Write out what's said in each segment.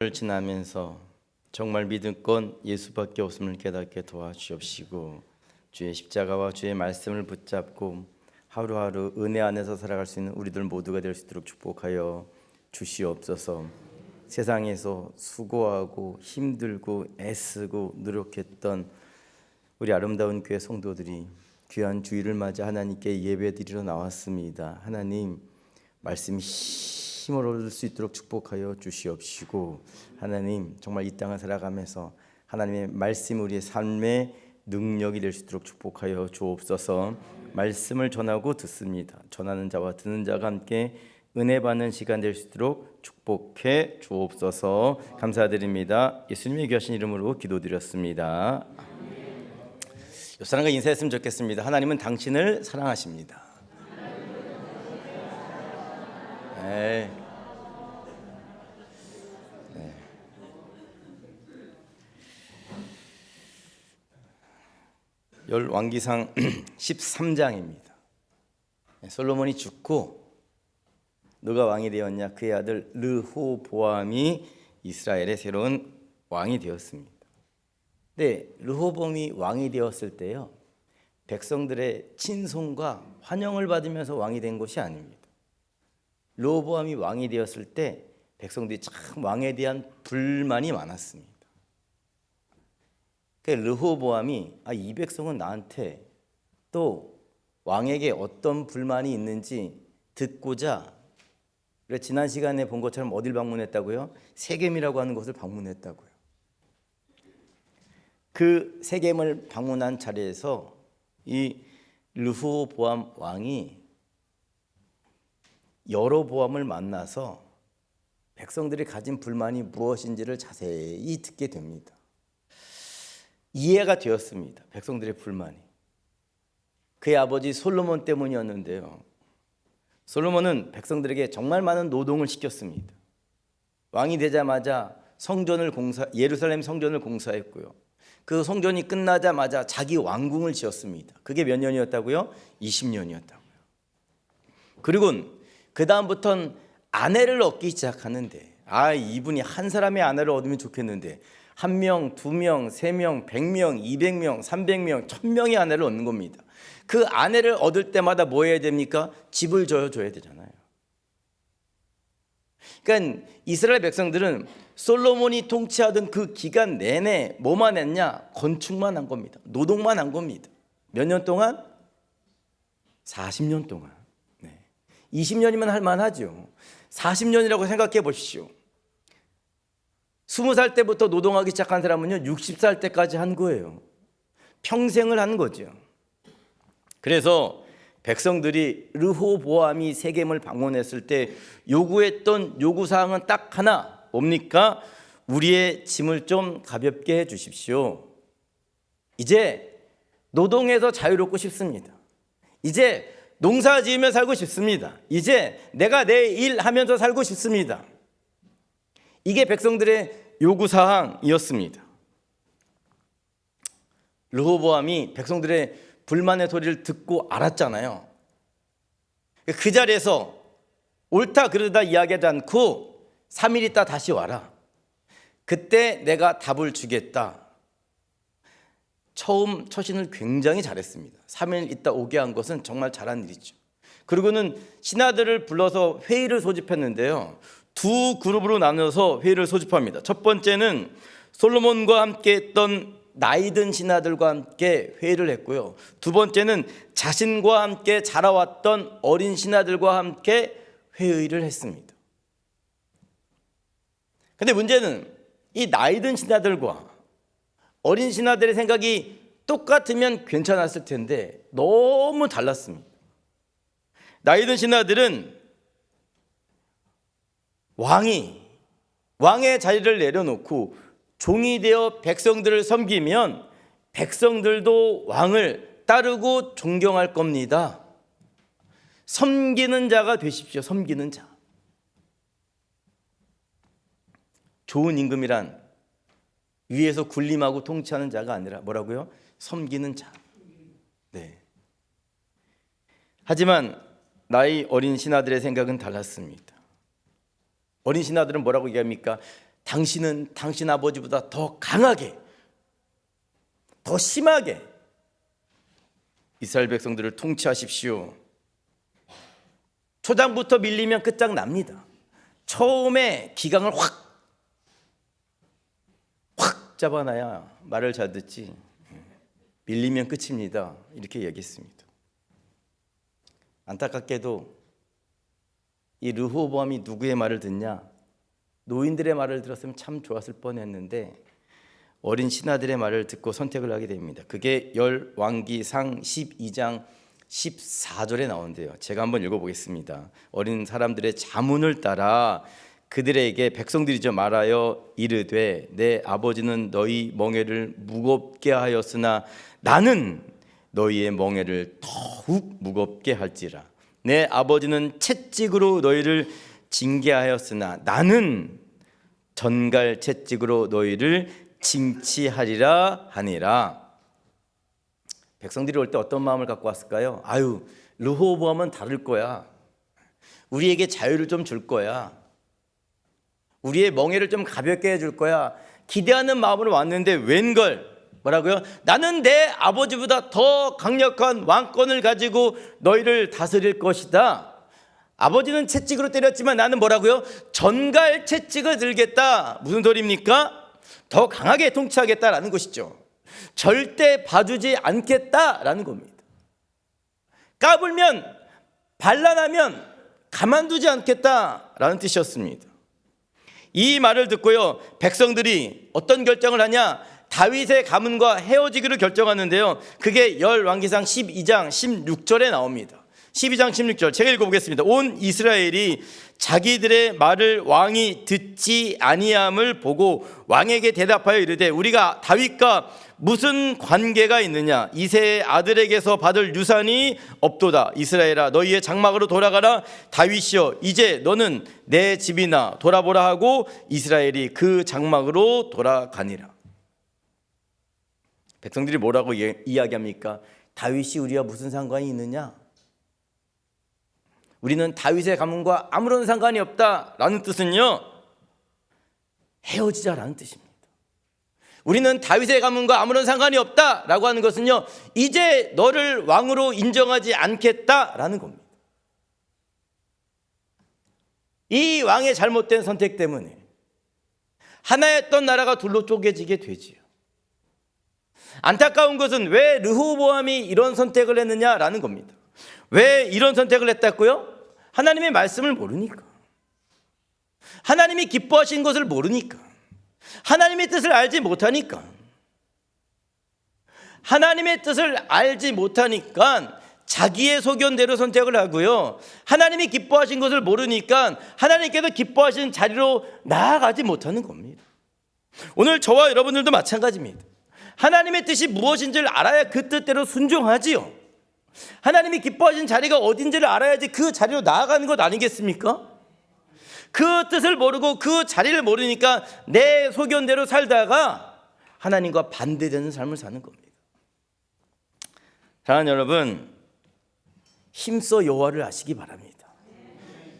를 지나면서 정말 믿을 건 예수밖에 없음을 깨닫게 도와주옵시고, 주의 십자가와 주의 말씀을 붙잡고 하루하루 은혜 안에서 살아갈 수 있는 우리들 모두가 될 수 있도록 축복하여 주시옵소서. 세상에서 수고하고 힘들고 애쓰고 노력했던 우리 아름다운 교회 성도들이 귀한 주일을 맞아 하나님께 예배드리러 나왔습니다. 하나님, 말씀이 힘을 얻을 수 있도록 축복하여 주시옵시고, 하나님 정말 이 땅을 살아가면서 하나님의 말씀이 우리의 삶의 능력이 될 수 있도록 축복하여 주옵소서. 말씀을 전하고 듣습니다. 전하는 자와 듣는 자가 함께 은혜 받는 시간 될 수 있도록 축복해 주옵소서. 감사드립니다. 예수님의 귀하신 이름으로 기도드렸습니다. 옆 사람과 인사했으면 좋겠습니다. 하나님은 당신을 사랑하십니다. 네. 열왕기상 13장입니다. 솔로몬이 죽고 누가 왕이 되었냐? 그의 아들 르호보암이 이스라엘의 새로운 왕이 되었습니다. 근데 르호보암이 왕이 되었을 때요, 백성들의 친송과 환영을 받으면서 왕이 된 것이 아닙니다. 르호보암이 왕이 되었을 때 백성들이 참 왕에 대한 불만이 많았습니다. 르호보암이 이 백성은 나한테 또 왕에게 어떤 불만이 있는지 듣고자, 지난 시간에 본 것처럼 어딜 방문했다고요? 세겜이라고 하는 곳을 방문했다고요. 그 세겜을 방문한 자리에서 이 르호보암 왕이 여로보암을 만나서 백성들이 가진 불만이 무엇인지를 자세히 듣게 됩니다. 이해가 되었습니다. 백성들의 불만이 그의 아버지 솔로몬 때문이었는데요, 솔로몬은 백성들에게 정말 많은 노동을 시켰습니다. 왕이 되자마자 예루살렘 성전을 공사했고요, 그 성전이 끝나자마자 자기 왕궁을 지었습니다. 그게 몇 년이었다고요? 20년이었다고요. 그리고 그 다음부터는 아내를 얻기 시작하는데, 이분이 한 사람의 아내를 얻으면 좋겠는데 1명, 2명, 3명, 100명, 200명, 300명, 1000명의 아내를 얻는 겁니다. 그 아내를 얻을 때마다 뭐 해야 됩니까? 집을 줘야 되잖아요. 그러니까 이스라엘 백성들은 솔로몬이 통치하던 그 기간 내내 뭐만 했냐? 건축만 한 겁니다. 노동만 한 겁니다. 몇 년 동안? 40년 동안. 20년이면 할만하죠. 40년이라고 생각해 보십시오. 20살 때부터 노동하기 시작한 사람은요, 60살 때까지 한 거예요. 평생을 한 거죠. 그래서 백성들이 르호보암이 세겜을 방문했을 때 요구했던 요구사항은 딱 하나, 뭡니까? 우리의 짐을 좀 가볍게 해 주십시오. 이제 노동해서 자유롭고 싶습니다. 이제 농사 지으며 살고 싶습니다. 이제 내가 내 일 하면서 살고 싶습니다. 이게 백성들의 요구사항이었습니다. 르호보암이 백성들의 불만의 소리를 듣고 알았잖아요. 그 자리에서 옳다 그르다 이야기하지 않고 3일 있다 다시 와라. 그때 내가 답을 주겠다. 처신을 굉장히 잘했습니다. 3일 있다 오게 한 것은 정말 잘한 일이죠. 그리고는 신하들을 불러서 회의를 소집했는데요, 두 그룹으로 나눠서 회의를 소집합니다. 첫 번째는 솔로몬과 함께 했던 나이든 신하들과 함께 회의를 했고요, 두 번째는 자신과 함께 자라왔던 어린 신하들과 함께 회의를 했습니다. 근데 문제는 이 나이든 신하들과 어린 신하들의 생각이 똑같으면 괜찮았을 텐데 너무 달랐습니다. 나이든 신하들은 왕의 자리를 내려놓고 종이 되어 백성들을 섬기면 백성들도 왕을 따르고 존경할 겁니다. 섬기는 자가 되십시오. 섬기는 자. 좋은 임금이란 위에서 군림하고 통치하는 자가 아니라 뭐라고요? 섬기는 자. 네. 하지만 나이 어린 신하들의 생각은 달랐습니다. 어린 신하들은 뭐라고 얘기합니까? 당신은 당신 아버지보다 더 강하게, 더 심하게 이스라엘 백성들을 통치하십시오. 초장부터 밀리면 끝장납니다. 처음에 기강을 확 잡아놔야 말을 잘 듣지, 밀리면 끝입니다. 이렇게 얘기했습니다. 안타깝게도 이 르호보암이 누구의 말을 듣냐? 노인들의 말을 들었으면 참 좋았을 뻔했는데 어린 신하들의 말을 듣고 선택을 하게 됩니다. 그게 열왕기상 12장 14절에 나오는데요. 제가 한번 읽어보겠습니다. 어린 사람들의 자문을 따라 그들에게 백성들이죠 말하여 이르되 내 아버지는 너희 멍에를 무겁게 하였으나 나는 너희의 멍에를 더욱 무겁게 할지라. 내 아버지는 채찍으로 너희를 징계하였으나 나는 전갈 채찍으로 너희를 징치하리라 하니라. 백성들이 올 때 어떤 마음을 갖고 왔을까요? 아유, 르호보암은 다를 거야. 우리에게 자유를 좀 줄 거야. 우리의 멍에를 좀 가볍게 해줄 거야. 기대하는 마음으로 왔는데 웬걸? 뭐라고요? 나는 내 아버지보다 더 강력한 왕권을 가지고 너희를 다스릴 것이다. 아버지는 채찍으로 때렸지만 나는 뭐라고요? 전갈 채찍을 들겠다. 무슨 소리입니까? 더 강하게 통치하겠다라는 것이죠. 절대 봐주지 않겠다라는 겁니다. 까불면, 반란하면 가만두지 않겠다라는 뜻이었습니다. 이 말을 듣고요, 백성들이 어떤 결정을 하냐? 다윗의 가문과 헤어지기를 결정하는데요. 그게 열왕기상 12장 16절에 나옵니다. 12장 16절 제가 읽어보겠습니다. 온 이스라엘이 자기들의 말을 왕이 듣지 아니함을 보고 왕에게 대답하여 이르되 우리가 다윗과 무슨 관계가 있느냐? 이새의 아들에게서 받을 유산이 없도다. 이스라엘아 너희의 장막으로 돌아가라. 다윗이여 이제 너는 내 집이나 돌아보라 하고 이스라엘이 그 장막으로 돌아가니라. 백성들이 뭐라고 이야기합니까? 다윗이 우리와 무슨 상관이 있느냐? 우리는 다윗의 가문과 아무런 상관이 없다라는 뜻은요, 헤어지자라는 뜻입니다. 우리는 다윗의 가문과 아무런 상관이 없다라고 하는 것은요, 이제 너를 왕으로 인정하지 않겠다라는 겁니다. 이 왕의 잘못된 선택 때문에 하나였던 나라가 둘로 쪼개지게 되지요. 안타까운 것은 왜 르호보암이 이런 선택을 했느냐라는 겁니다. 왜 이런 선택을 했다고요? 하나님의 말씀을 모르니까, 하나님이 기뻐하신 것을 모르니까, 하나님의 뜻을 알지 못하니까, 하나님의 뜻을 알지 못하니까 자기의 소견대로 선택을 하고요, 하나님이 기뻐하신 것을 모르니까 하나님께서 기뻐하신 자리로 나아가지 못하는 겁니다. 오늘 저와 여러분들도 마찬가지입니다. 하나님의 뜻이 무엇인지를 알아야 그 뜻대로 순종하지요. 하나님이 기뻐하신 자리가 어딘지를 알아야지 그 자리로 나아가는 것 아니겠습니까? 그 뜻을 모르고 그 자리를 모르니까 내 소견대로 살다가 하나님과 반대되는 삶을 사는 겁니다. 사랑하는 여러분, 힘써 여호와를 아시기 바랍니다.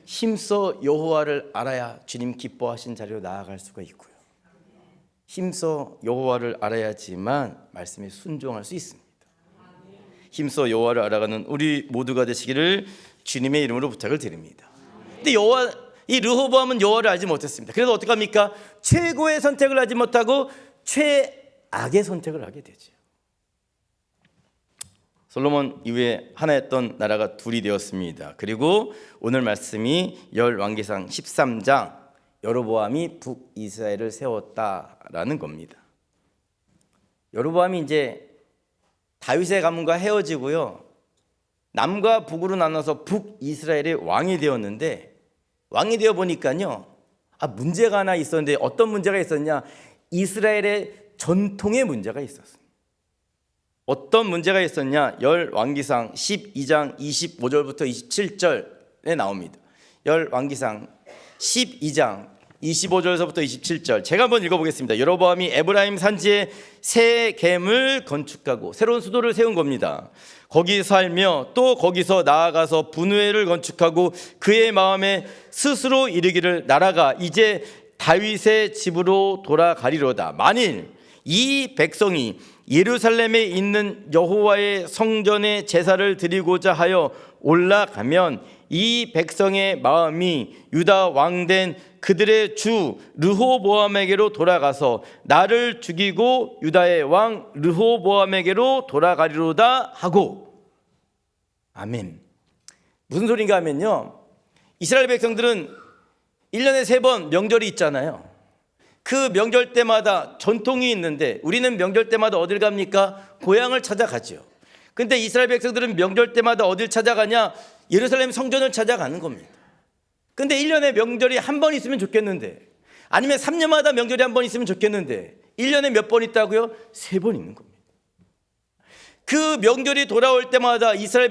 힘써 여호와를 알아야 주님 기뻐하신 자리로 나아갈 수가 있고요, 힘써 여호와를 알아야지만 말씀에 순종할 수 있습니다. 힘써 여호와를 알아가는 우리 모두가 되시기를 주님의 이름으로 부탁을 드립니다. 근데 이 르호보암은 여호와를 알지 못했습니다. 그래서 어떻게 합니까? 최고의 선택을 하지 못하고 최악의 선택을 하게 되죠. 솔로몬 이후에 하나였던 나라가 둘이 되었습니다. 그리고 오늘 말씀이 열왕기상 13장 여로보암이 북이스라엘을 세웠다라는 겁니다. 여로보암이 이제 다윗의 가문과 헤어지고요, 남과 북으로 나눠서 북이스라엘의 왕이 되었는데, 왕이 되어 보니까요, 문제가 하나 있었는데 어떤 문제가 있었냐? 이스라엘의 전통의 문제가 있었습니다. 어떤 문제가 있었냐? 열왕기상 12장 25절부터 27절에 나옵니다. 열왕기상 12장 25절에서부터 27절 제가 한번 읽어보겠습니다. 여로보암이 에브라임 산지에 새 겜을 건축하고 새로운 수도를 세운 겁니다. 거기 살며 또 거기서 나아가서 분우엘을 건축하고 그의 마음에 스스로 이르기를 나라가 이제 다윗의 집으로 돌아가리로다. 만일 이 백성이 예루살렘에 있는 여호와의 성전에 제사를 드리고자 하여 올라가면 이 백성의 마음이 유다 왕된 그들의 주 르호보암에게로 돌아가서 나를 죽이고 유다의 왕 르호보암에게로 돌아가리로다 하고. 아멘. 무슨 소린가 하면요, 이스라엘 백성들은 1년에 3번 명절이 있잖아요. 그 명절 때마다 전통이 있는데 우리는 명절 때마다 어딜 갑니까? 고향을 찾아가죠. 근데 이스라엘 백성들은 명절 때마다 어딜 찾아가냐? 예루살렘 성전을 찾아가는 겁니다. 근데 1년에 명절이 한 번 있으면 좋겠는데, 아니면 3년마다 명절이 한 번 있으면 좋겠는데 1년에 몇 번 있다고요? 3번 있는 겁니다. 그 명절이 돌아올 때마다 북이스라엘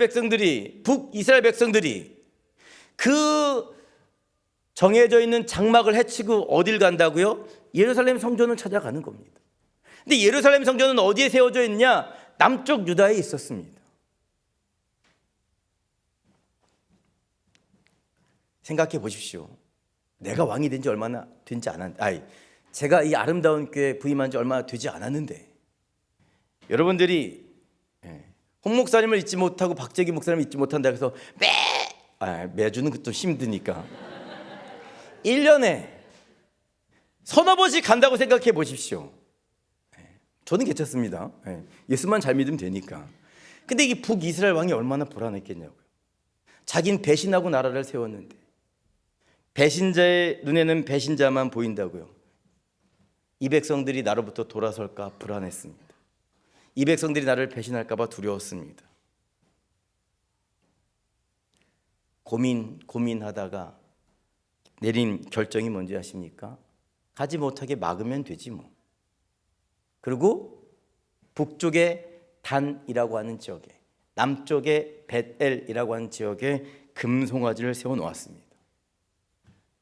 백성들이 그 정해져 있는 장막을 해치고 어딜 간다고요? 예루살렘 성전을 찾아가는 겁니다. 근데 예루살렘 성전은 어디에 세워져 있냐? 남쪽 유다에 있었습니다. 생각해 보십시오. 내가 왕이 된 지 얼마나 되지 않았는데, 제가 이 아름다운 교회 부임한 지 얼마나 되지 않았는데, 여러분들이 홍 목사님을 잊지 못하고 박재기 목사님을 잊지 못한다 해서 매주는 그것도 힘드니까 1년에 서너 번씩 간다고 생각해 보십시오. 저는 괜찮습니다. 예수만 잘 믿으면 되니까. 근데 이 북이스라엘 왕이 얼마나 불안했겠냐고요. 자긴 배신하고 나라를 세웠는데 배신자의 눈에는 배신자만 보인다고요. 이 백성들이 나로부터 돌아설까 불안했습니다. 이 백성들이 나를 배신할까 봐 두려웠습니다. 고민하다가 내린 결정이 뭔지 아십니까? 가지 못하게 막으면 되지 뭐. 그리고 북쪽의 단이라고 하는 지역에, 남쪽의 벳엘이라고 하는 지역에 금송아지를 세워놓았습니다.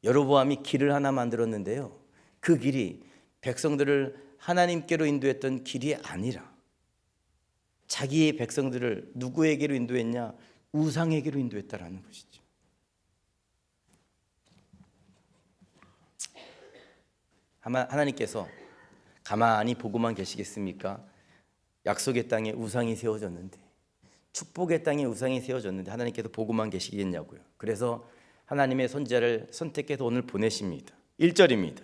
여로보암이 길을 하나 만들었는데요, 그 길이 백성들을 하나님께로 인도했던 길이 아니라 자기의 백성들을 누구에게로 인도했냐? 우상에게로 인도했다라는 것이죠. 하나님께서 가만히 보고만 계시겠습니까? 약속의 땅에 우상이 세워졌는데, 축복의 땅에 우상이 세워졌는데 하나님께서 보고만 계시겠냐고요. 그래서 하나님의 선지자를 선택해서 오늘 보내십니다. 1절입니다.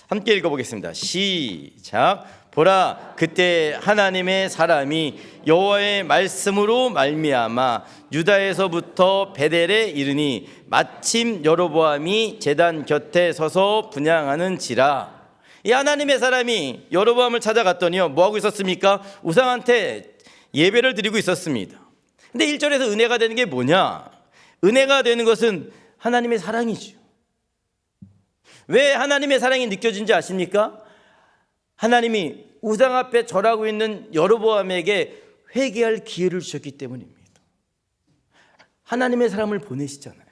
함께 읽어보겠습니다. 시작. 보라, 그때 하나님의 사람이 여호와의 말씀으로 말미암아 유다에서부터 베델에 이르니 마침 여로보암이 제단 곁에 서서 분향하는지라. 이 하나님의 사람이 여로보암을 찾아갔더니요, 뭐하고 있었습니까? 우상한테 예배를 드리고 있었습니다. 근데 1절에서 은혜가 되는 게 뭐냐? 은혜가 되는 것은 하나님의 사랑이죠. 왜 하나님의 사랑이 느껴진지 아십니까? 하나님이 우상 앞에 절하고 있는 여로보암에게 회개할 기회를 주셨기 때문입니다. 하나님의 사람을 보내시잖아요.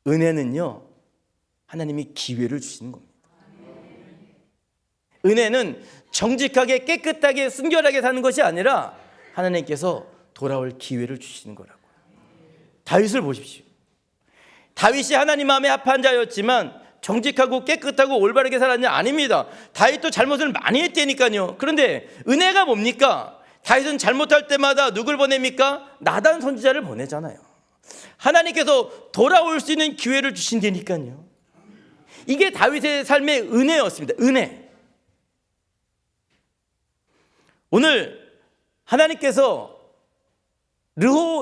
은혜는요, 하나님이 기회를 주시는 겁니다. 은혜는 정직하게 깨끗하게 순결하게 사는 것이 아니라 하나님께서 돌아올 기회를 주시는 거라고요. 다윗을 보십시오. 다윗이 하나님 마음에 합한 자였지만 정직하고 깨끗하고 올바르게 살았냐? 아닙니다. 다윗도 잘못을 많이 했다니까요. 그런데 은혜가 뭡니까? 다윗은 잘못할 때마다 누굴 보냅니까? 나단 선지자를 보내잖아요. 하나님께서 돌아올 수 있는 기회를 주신다니까요. 이게 다윗의 삶의 은혜였습니다. 은혜. 오늘 하나님께서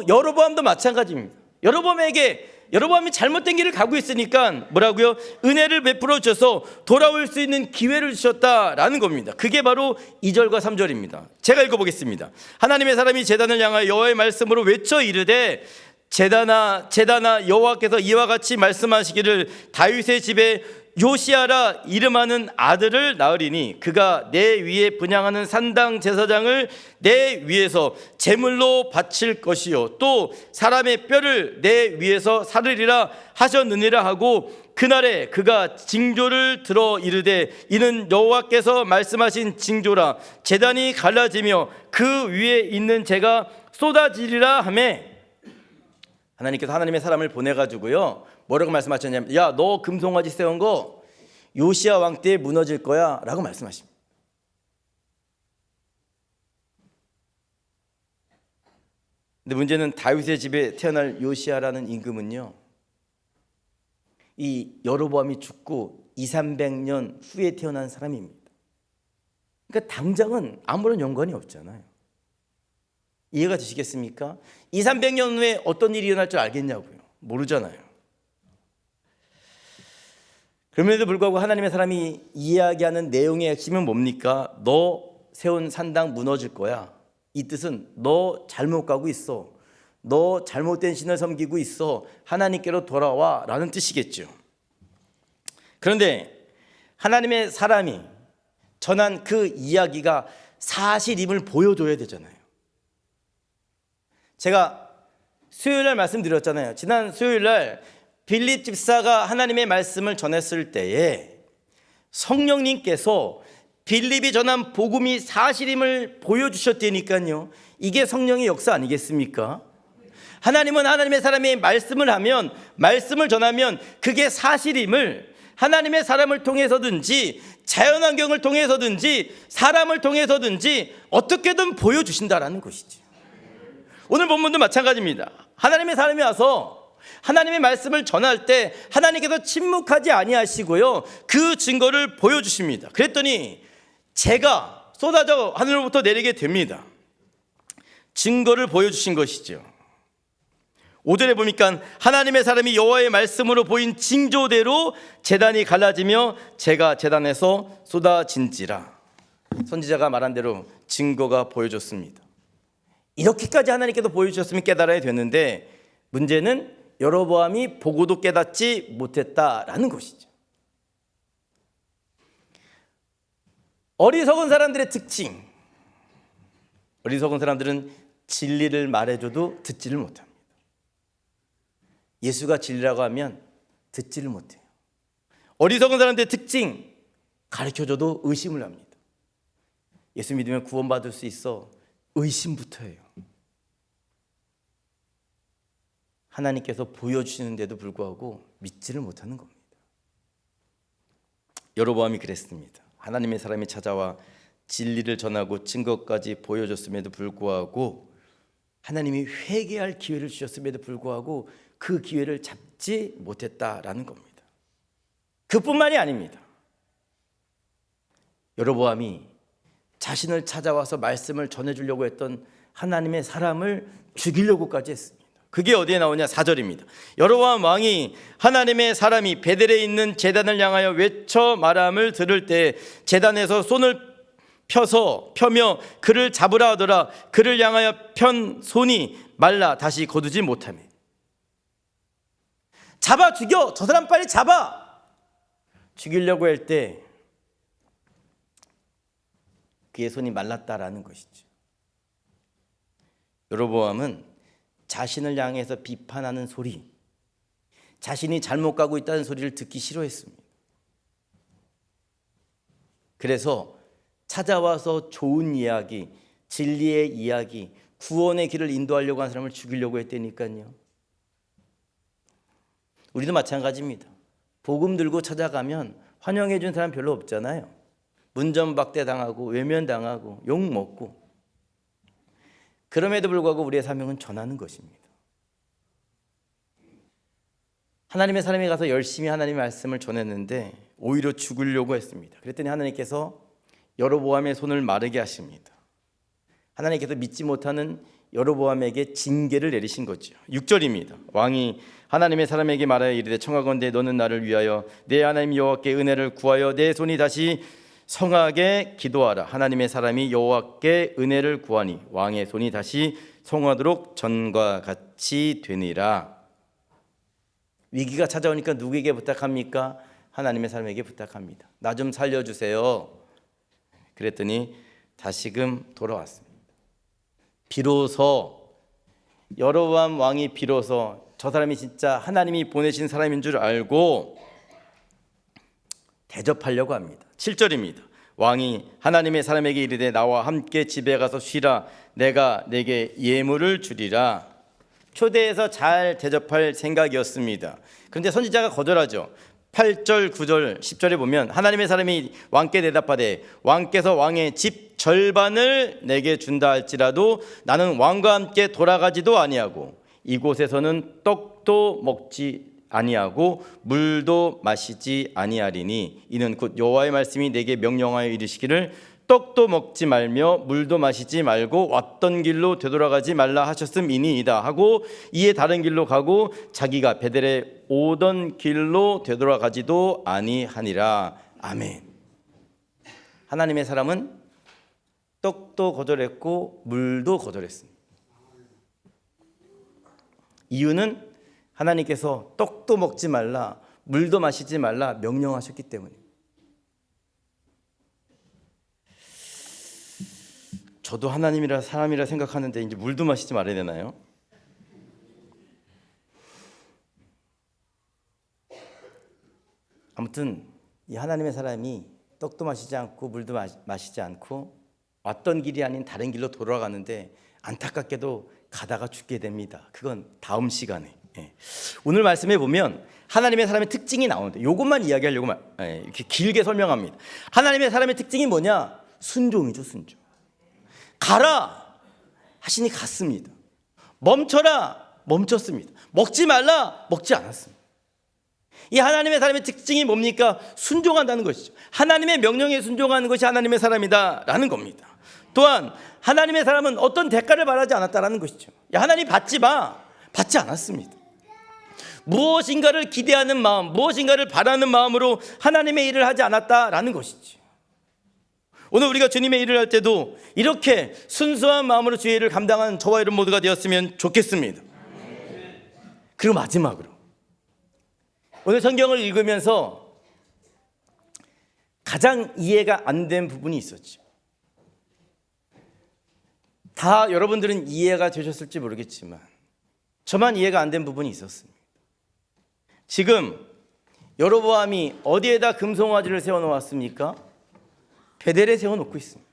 여로보암도 마찬가지입니다. 여로보암이 잘못된 길을 가고 있으니까 뭐라고요? 은혜를 베풀어 주셔서 돌아올 수 있는 기회를 주셨다라는 겁니다. 그게 바로 2절과 3절입니다. 제가 읽어보겠습니다. 하나님의 사람이 제단을 향하여 여호와의 말씀으로 외쳐 이르되 제단아 여호와께서 이와 같이 말씀하시기를 다윗의 집에 요시아라 이름하는 아들을 낳으리니 그가 내 위에 분향하는 산당 제사장을 내 위에서 제물로 바칠 것이요 또 사람의 뼈를 내 위에서 사르리라 하셨느니라 하고 그날에 그가 징조를 들어 이르되 이는 여호와께서 말씀하신 징조라 제단이 갈라지며 그 위에 있는 재가 쏟아지리라 하매 하나님께서 하나님의 사람을 보내가지고요, 뭐라고 말씀하셨냐면, 야, 너 금송아지 세운 거 요시야 왕 때에 무너질 거야 라고 말씀하십니다. 근데 문제는 다윗의 집에 태어날 요시야라는 임금은요, 이 여로보암이 죽고 200~300년 후에 태어난 사람입니다. 그러니까 당장은 아무런 연관이 없잖아요. 이해가 되시겠습니까? 200~300년 후에 어떤 일이 일어날 줄 알겠냐고요. 모르잖아요. 그럼에도 불구하고 하나님의 사람이 이야기하는 내용의 핵심은 뭡니까? 너 세운 산당 무너질 거야. 이 뜻은 너 잘못 가고 있어. 너 잘못된 신을 섬기고 있어. 하나님께로 돌아와 라는 뜻이겠죠. 그런데 하나님의 사람이 전한 그 이야기가 사실임을 보여줘야 되잖아요. 제가 수요일날 말씀드렸잖아요. 지난 수요일날 빌립 집사가 하나님의 말씀을 전했을 때에 성령님께서 빌립이 전한 복음이 사실임을 보여주셨다니까요. 이게 성령의 역사 아니겠습니까? 하나님은 하나님의 사람이 말씀을 하면, 말씀을 전하면 그게 사실임을 하나님의 사람을 통해서든지 자연환경을 통해서든지 사람을 통해서든지 어떻게든 보여주신다라는 것이죠. 오늘 본문도 마찬가지입니다. 하나님의 사람이 와서 하나님의 말씀을 전할 때 하나님께서 침묵하지 아니하시고요, 그 증거를 보여주십니다. 그랬더니 재가 쏟아져 하늘로부터 내리게 됩니다. 증거를 보여주신 것이죠. 5절에 보니까 하나님의 사람이 여호와의 말씀으로 보인 징조대로 제단이 갈라지며 재가 제단에서 쏟아진지라. 선지자가 말한 대로 증거가 보여졌습니다. 이렇게까지 하나님께서 보여주셨으면 깨달아야 되는데, 문제는 여로보암이 보고도 깨닫지 못했다라는 것이죠. 어리석은 사람들의 특징, 어리석은 사람들은 진리를 말해줘도 듣지를 못합니다. 예수가 진리라고 하면 듣지를 못해요. 어리석은 사람들의 특징, 가르쳐줘도 의심을 합니다. 예수 믿으면 구원받을 수 있어. 의심부터 해요. 하나님께서 보여주시는데도 불구하고 믿지를 못하는 겁니다. 여로보암이 그랬습니다. 하나님의 사람이 찾아와 진리를 전하고 증거까지 보여줬음에도 불구하고, 하나님이 회개할 기회를 주셨음에도 불구하고 그 기회를 잡지 못했다라는 겁니다. 그뿐만이 아닙니다. 여로보암이 자신을 찾아와서 말씀을 전해주려고 했던 하나님의 사람을 죽이려고까지 했습니다. 그게 어디에 나오냐? 4절입니다. 여로보암 왕이 하나님의 사람이 베델에 있는 제단을 향하여 외쳐 말함을 들을 때 제단에서 손을 펴며 그를 잡으라 하더라. 그를 향하여 편 손이 말라 다시 거두지 못하며. 잡아 죽여! 저 사람 빨리 잡아! 죽이려고 할 때 그의 손이 말랐다라는 것이죠. 여로보암은 자신을 향해서 비판하는 소리, 자신이 잘못 가고 있다는 소리를 듣기 싫어했습니다. 그래서 찾아와서 좋은 이야기, 진리의 이야기, 구원의 길을 인도하려고 하는 사람을 죽이려고 했다니까요. 우리도 마찬가지입니다. 복음 들고 찾아가면 환영해 준 사람 별로 없잖아요. 문전박대 당하고 외면 당하고 욕 먹고. 그럼에도 불구하고 우리의 사명은 전하는 것입니다. 하나님의 사람이 가서 열심히 하나님의 말씀을 전했는데 오히려 죽으려고 했습니다. 그랬더니 하나님께서 여로보암의 손을 마르게 하십니다. 하나님께서 믿지 못하는 여로보암에게 징계를 내리신 거죠. 6절입니다. 왕이 하나님의 사람에게 말하여 이르되 청하건대 너는 나를 위하여 내 하나님 여호와께 은혜를 구하여 내 손이 다시 성하게 기도하라. 하나님의 사람이 여호와께 은혜를 구하니 왕의 손이 다시 성하도록 전과 같이 되니라. 위기가 찾아오니까 누구에게 부탁합니까? 하나님의 사람에게 부탁합니다. 나 좀 살려주세요. 그랬더니 다시금 돌아왔습니다. 비로소 여로보암 왕이 비로소 저 사람이 진짜 하나님이 보내신 사람인 줄 알고 대접하려고 합니다. 7절입니다. 왕이 하나님의 사람에게 이르되 나와 함께 집에 가서 쉬라. 내가 내게 예물을 주리라. 초대해서 잘 대접할 생각이었습니다. 그런데 선지자가 거절하죠. 8절, 9절, 10절에 보면 하나님의 사람이 왕께 대답하되 왕께서 왕의 집 절반을 내게 준다 할지라도 나는 왕과 함께 돌아가지도 아니하고 이곳에서는 떡도 먹지 아니하고 물도 마시지 아니하리니 이는 곧 여호와의 말씀이 내게 명령하여 이르시기를 떡도 먹지 말며 물도 마시지 말고 왔던 길로 되돌아가지 말라 하셨음이니이다 하고 이에 다른 길로 가고 자기가 베델에 오던 길로 되돌아가지도 아니하니라. 아멘. 하나님의 사람은 떡도 거절했고 물도 거절했습니다. 이유는 하나님께서 떡도 먹지 말라 물도 마시지 말라 명령하셨기 때문입니다. 저도 하나님이라 사람이라 생각하는데 이제 물도 마시지 말아야 되나요? 아무튼 이 하나님의 사람이 떡도 마시지 않고 물도 마시지 않고 왔던 길이 아닌 다른 길로 돌아가는데 안타깝게도 가다가 죽게 됩니다. 그건 다음 시간에. 오늘 말씀에 보면 하나님의 사람의 특징이 나오는데 이것만 이야기하려고 이렇게 길게 설명합니다. 하나님의 사람의 특징이 뭐냐? 순종이죠, 순종. 가라 하시니 갔습니다. 멈춰라 멈췄습니다. 먹지 말라 먹지 않았습니다. 이 하나님의 사람의 특징이 뭡니까? 순종한다는 것이죠. 하나님의 명령에 순종하는 것이 하나님의 사람이다라는 겁니다. 또한 하나님의 사람은 어떤 대가를 바라지 않았다라는 것이죠. 하나님 받지 마, 받지 않았습니다. 무엇인가를 기대하는 마음, 무엇인가를 바라는 마음으로 하나님의 일을 하지 않았다라는 것이죠. 오늘 우리가 주님의 일을 할 때도 이렇게 순수한 마음으로 주의 일을 감당하는 저와 여러분 모두가 되었으면 좋겠습니다. 그리고 마지막으로 오늘 성경을 읽으면서 가장 이해가 안 된 부분이 있었죠. 다 여러분들은 이해가 되셨을지 모르겠지만 저만 이해가 안 된 부분이 있었습니다. 지금 여로보암이 어디에다 금송아지를 세워놓았습니까? 베델에 세워놓고 있습니다.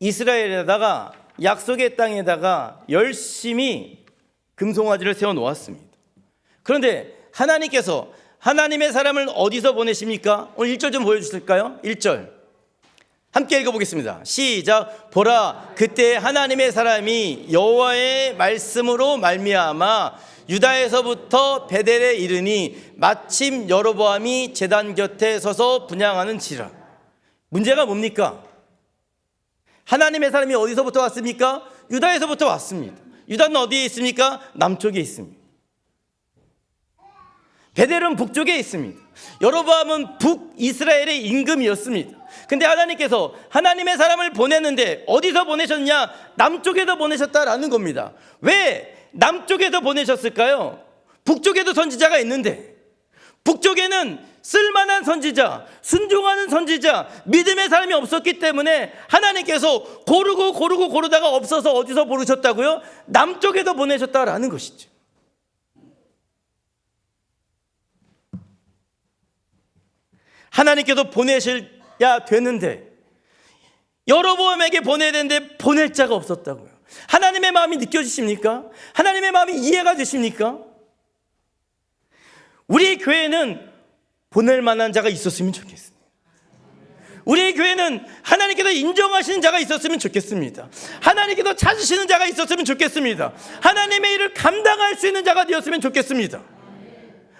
북이스라엘에다가 약속의 땅에다가 열심히 금송아지를 세워놓았습니다. 그런데 하나님께서 하나님의 사람을 어디서 보내십니까? 오늘 1절 좀 보여주실까요? 1절 함께 읽어보겠습니다. 시작. 보라 그때 하나님의 사람이 여호와의 말씀으로 말미암아 유다에서부터 베델에 이르니 마침 여로보암이 제단 곁에 서서 분향하는지라. 문제가 뭡니까? 하나님의 사람이 어디서부터 왔습니까? 유다에서부터 왔습니다. 유다는 어디에 있습니까? 남쪽에 있습니다. 베델은 북쪽에 있습니다. 여로보암은 북이스라엘의 임금이었습니다. 근데 하나님께서 하나님의 사람을 보냈는데 어디서 보내셨냐? 남쪽에서 보내셨다라는 겁니다. 왜 남쪽에서 보내셨을까요? 북쪽에도 선지자가 있는데 북쪽에는 쓸만한 선지자, 순종하는 선지자, 믿음의 사람이 없었기 때문에 하나님께서 고르다가 없어서 어디서 부르셨다고요? 남쪽에서 보내셨다라는 것이죠. 하나님께서 보내셔야 되는데 여로보암에게 보내야 되는데 보낼 자가 없었다고요. 하나님의 마음이 느껴지십니까? 하나님의 마음이 이해가 되십니까? 우리 교회는 보낼 만한 자가 있었으면 좋겠습니다. 우리 교회는 하나님께서 인정하시는 자가 있었으면 좋겠습니다. 하나님께서 찾으시는 자가 있었으면 좋겠습니다. 하나님의 일을 감당할 수 있는 자가 되었으면 좋겠습니다.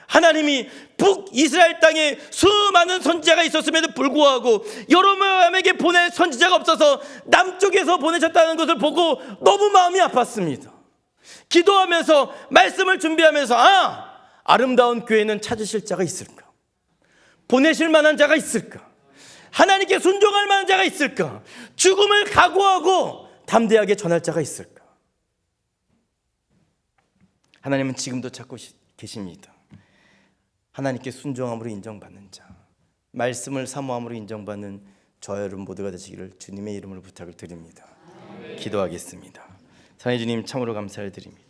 하나님이 북이스라엘 땅에 수많은 선지자가 있었음에도 불구하고 여로보암에게 보낼 선지자가 없어서 남쪽에서 보내셨다는 것을 보고 너무 마음이 아팠습니다. 기도하면서 말씀을 준비하면서 아름다운 교회는 찾으실 자가 있을까? 보내실 만한 자가 있을까? 하나님께 순종할 만한 자가 있을까? 죽음을 각오하고 담대하게 전할 자가 있을까? 하나님은 지금도 찾고 계십니다. 하나님께 순종함으로 인정받는 자, 말씀을 사모함으로 인정받는 저와 여러분 모두가 되시기를 주님의 이름으로 부탁을 드립니다. 기도하겠습니다. 사랑의 주님 참으로 감사를 드립니다.